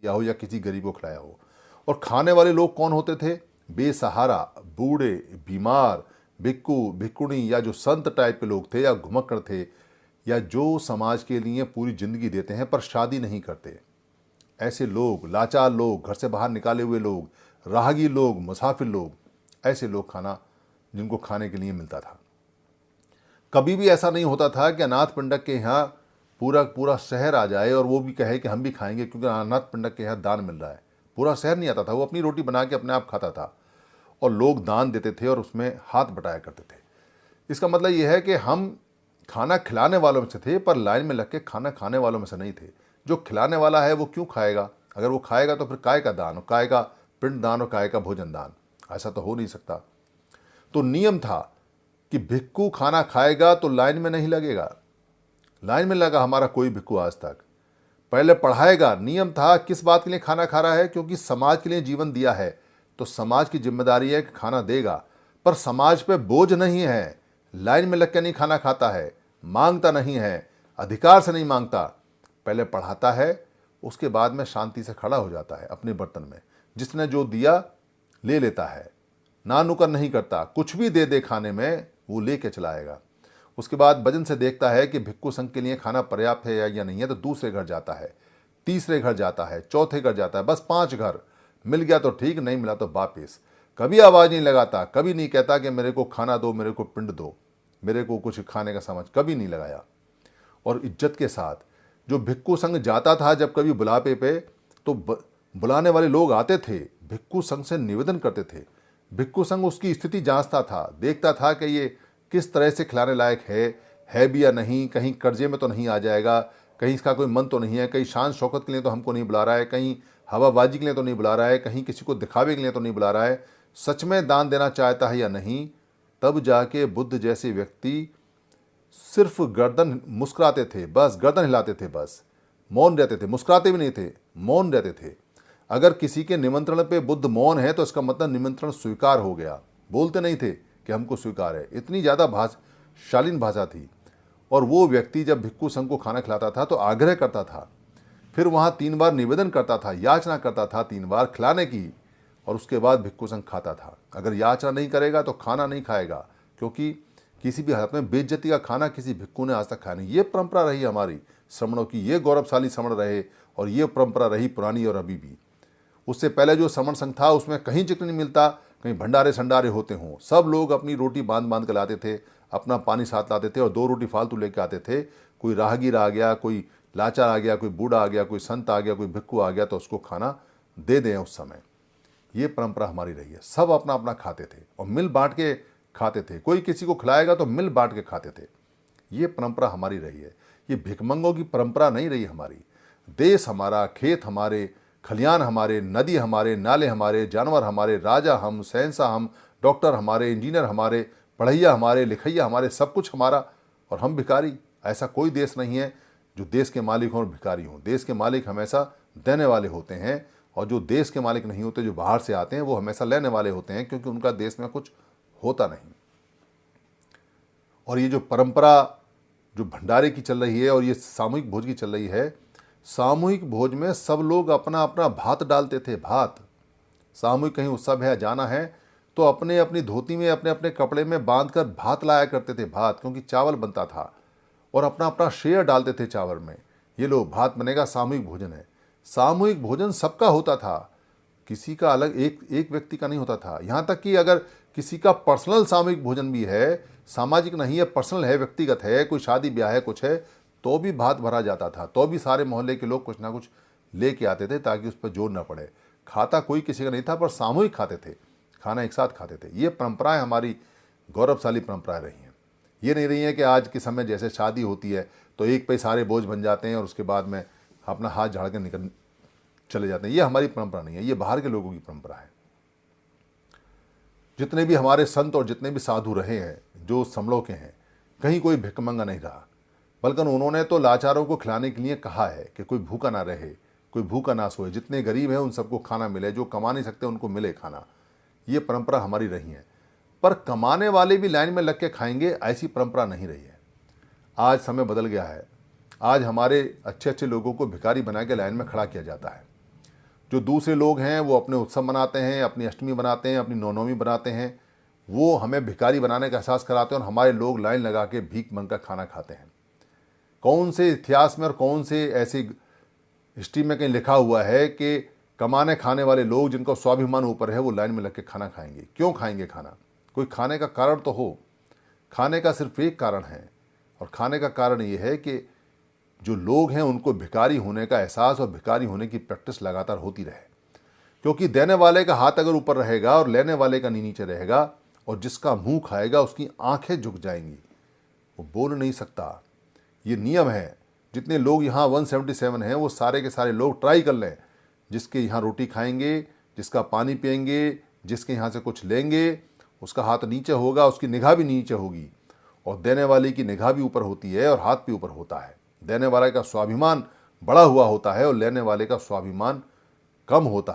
या हो या किसी गरीब को खिलाया हो। और खाने वाले लोग कौन होते थे? बेसहारा, बूढ़े, बीमार, भिक्खू, भिक्खुणी या जो संत टाइप के लोग थे या घुमक्कड़ थे या जो समाज के लिए पूरी जिंदगी देते हैं पर शादी नहीं करते। ऐसे लोग, लाचार लोग, घर से बाहर निकाले हुए लोग, राहगीर लोग, मुसाफिर लोग, ऐसे लोग खाना जिनको खाने के लिए मिलता था। कभी भी ऐसा नहीं होता था कि अनाथ पिंडक के यहाँ पूरा पूरा शहर आ जाए और वो भी कहे कि हम भी खाएंगे क्योंकि अनाथ पिंडक के यहाँ दान मिल रहा है। पूरा शहर नहीं आता था, वो अपनी रोटी बना के अपने आप खाता था और लोग दान देते थे और उसमें हाथ बटाया करते थे। इसका मतलब यह है कि हम खाना खिलाने वालों में से थे पर लाइन में लग के खाना खाने वालों में से नहीं थे। जो खिलाने वाला है वो क्यों खाएगा? अगर वो खाएगा तो फिर काय का दान, और काय का पिंड दान और काय का भोजन दान? ऐसा तो हो नहीं सकता। तो नियम था कि भिक्खू खाना खाएगा तो लाइन में नहीं लगेगा। लाइन में लगा हमारा कोई भिक्खू आज तक? पहले पढ़ाएगा। नियम था किस बात के लिए खाना खा रहा है? क्योंकि समाज के लिए जीवन दिया है तो समाज की जिम्मेदारी है कि खाना देगा, पर समाज पे बोझ नहीं है। लाइन में लग के नहीं खाना खाता है, मांगता नहीं है, अधिकार से नहीं मांगता। पहले पढ़ाता है, उसके बाद में शांति से खड़ा हो जाता है अपने बर्तन में। जिसने जो दिया ले लेता है, ना नुकर नहीं करता। कुछ भी दे दे खाने में वो लेके चलाएगा। उसके बाद भजन से देखता है कि भिक्खू संघ के लिए खाना पर्याप्त है या नहीं है, तो दूसरे घर जाता है, तीसरे घर जाता है, चौथे घर जाता है। बस 5 घर मिल गया तो ठीक, नहीं मिला तो वापिस। कभी आवाज़ नहीं लगाता, कभी नहीं कहता कि मेरे को खाना दो, मेरे को पिंड दो, मेरे को कुछ खाने का समझ, कभी नहीं लगाया। और इज्जत के साथ जो भिक्खू संघ जाता था जब कभी बुलावे पे, तो बुलाने वाले लोग आते थे, भिक्खू संघ से निवेदन करते थे। भिक्खू संघ उसकी स्थिति जांचता था, देखता था कि ये किस तरह से खिलाने लायक है भी या नहीं, कहीं कर्जे में तो नहीं आ जाएगा, कहीं इसका कोई मन तो नहीं है, कहीं शान शौकत के लिए तो हमको नहीं बुला रहा है, कहीं हवाबाजी के लिए तो नहीं बुला रहा है, कहीं किसी को दिखावे के लिए तो नहीं बुला रहा है, सच में दान देना चाहता है या नहीं। तब जाके बुद्ध जैसे व्यक्ति सिर्फ गर्दन मुस्कुराते थे, बस गर्दन हिलाते थे, बस मौन रहते थे, मुस्कुराते भी नहीं थे, मौन रहते थे। अगर किसी के निमंत्रण पे बुद्ध मौन है तो इसका मतलब निमंत्रण स्वीकार हो गया। बोलते नहीं थे कि हमको स्वीकार है। इतनी ज़्यादा शालीन भाषा थी। और वो व्यक्ति जब भिक्खू संघ को खाना खिलाता था तो आग्रह करता था, फिर वहाँ 3 बार निवेदन करता था, याचना करता था 3 बार खिलाने की, और उसके बाद भिक्खू संघ खाता था। अगर याचना नहीं करेगा तो खाना नहीं खाएगा, क्योंकि किसी भी हालत में बेइज्जती का खाना किसी भिक्खू ने आज तक खाया नहीं। ये परंपरा रही हमारी श्रमणों की, ये गौरवशाली श्रमण रहे और ये परंपरा रही पुरानी और अभी भी। उससे पहले जो श्रमण संघ था उसमें कहीं जिक्र नहीं मिलता कहीं भंडारे संडारे होते हों। सब लोग अपनी रोटी बांध बांध कर लाते थे, अपना पानी साथ लाते थे और 2 रोटी फालतू लेके आते थे। कोई राहगीर आ गया, कोई लाचार आ गया, कोई बूढ़ा आ गया, कोई संत आ गया, कोई भिक्खू आ गया तो उसको खाना दे दें उस समय। ये परंपरा हमारी रही है। सब अपना अपना खाते थे और मिल बांट के खाते थे। कोई किसी को खिलाएगा तो मिल बांट के खाते थे। ये परंपरा हमारी रही है। ये भिखमंगों की परंपरा नहीं रही हमारी। देश हमारा, खेत हमारे, खलियान हमारे, नदी हमारे, नाले हमारे, जानवर हमारे, राजा हम, शहंशाह हम, डॉक्टर हमारे, इंजीनियर हमारे, पढ़ैया हमारे, लिखैया हमारे, सब कुछ हमारा और हम भिखारी। ऐसा कोई देश नहीं है जो देश के मालिक हों और भिखारी हों। देश के मालिक हमेशा देने वाले होते हैं और जो देश के मालिक नहीं होते, जो बाहर से आते हैं, वो हमेशा लेने वाले होते हैं, क्योंकि उनका देश में कुछ होता नहीं। और ये जो परंपरा जो भंडारे की चल रही है और ये सामूहिक भोज की चल रही है, सामूहिक भोज में सब लोग अपना अपना भात डालते थे। भात सामूहिक कहीं उत्सव है, जाना है तो अपने अपनी धोती में, अपने अपने कपड़े में बांधकर भात लाया करते थे। भात, क्योंकि चावल बनता था और अपना अपना शेयर डालते थे चावल में। ये लो भात बनेगा, सामूहिक भोजन है। सामूहिक भोजन सबका होता था, किसी का अलग एक व्यक्ति का नहीं होता था। यहाँ तक कि अगर किसी का पर्सनल सामूहिक भोजन भी है, सामाजिक नहीं है, पर्सनल है, व्यक्तिगत है, कोई शादी ब्याह है, कुछ है, तो भी भात भरा जाता था। तो भी सारे मोहल्ले के लोग कुछ ना कुछ लेके आते थे ताकि उस पर जोर ना पड़े। खाता कोई किसी का नहीं था, पर सामूहिक खाते थे, खाना एक साथ खाते थे। ये परंपराएं हमारी गौरवशाली परंपराएं रही हैं। ये नहीं रही है कि आज के समय जैसे शादी होती है तो एक पे सारे बोझ बन जाते हैं और उसके बाद में अपना हाथ झाड़ के निकल चले जाते हैं। ये हमारी परंपरा नहीं है, ये बाहर के लोगों की परंपरा है। जितने भी हमारे संत और जितने भी साधु रहे हैं, जो समलों के हैं, कहीं कोई भिखमंगा नहीं रहा, बल्कि उन्होंने तो लाचारों को खिलाने के लिए कहा है कि कोई भूखा ना रहे, कोई भूखा ना सोए, जितने गरीब हैं उन सबको खाना मिले, जो कमा नहीं सकते उनको मिले खाना। ये परंपरा हमारी रही है। पर कमाने वाले भी लाइन में लग के खाएंगे, ऐसी परंपरा नहीं रही है। आज समय बदल गया है। आज हमारे अच्छे अच्छे लोगों को भिखारी बना के लाइन में खड़ा किया जाता है। जो दूसरे लोग हैं वो अपने उत्सव मनाते हैं, अपनी अष्टमी बनाते हैं, अपनी नौनौमी बनाते हैं, वो हमें भिखारी बनाने का एहसास कराते हैं और हमारे लोग लाइन लगा के भीख मांग कर खाना खाते हैं। कौन से इतिहास में और कौन से ऐसी हिस्ट्री में कहीं लिखा हुआ है कि कमाने खाने वाले लोग जिनका स्वाभिमान ऊपर है वो लाइन में लग के खाना खाएंगे? क्यों खाएंगे खाना? कोई खाने का कारण तो हो। खाने का सिर्फ एक कारण है, और खाने का कारण ये है कि जो लोग हैं उनको भिखारी होने का एहसास और भिखारी होने की प्रैक्टिस लगातार होती रहे। क्योंकि देने वाले का हाथ अगर ऊपर रहेगा और लेने वाले का नीचे रहेगा, और जिसका मुंह खाएगा उसकी आंखें झुक जाएंगी, वो बोल नहीं सकता। ये नियम है। जितने लोग यहाँ 177 हैं वो सारे के सारे लोग ट्राई कर लें, जिसके यहाँ रोटी खाएंगे, जिसका पानी पिएंगे, जिसके यहाँ से कुछ लेंगे, उसका हाथ नीचे होगा, उसकी निगाह भी नीचे होगी, और देने वाले की निगाह भी ऊपर होती है और हाथ भी ऊपर होता है। देने वाले का स्वाभिमान बढ़ा हुआ होता है और लेने वाले का स्वाभिमान कम होता है।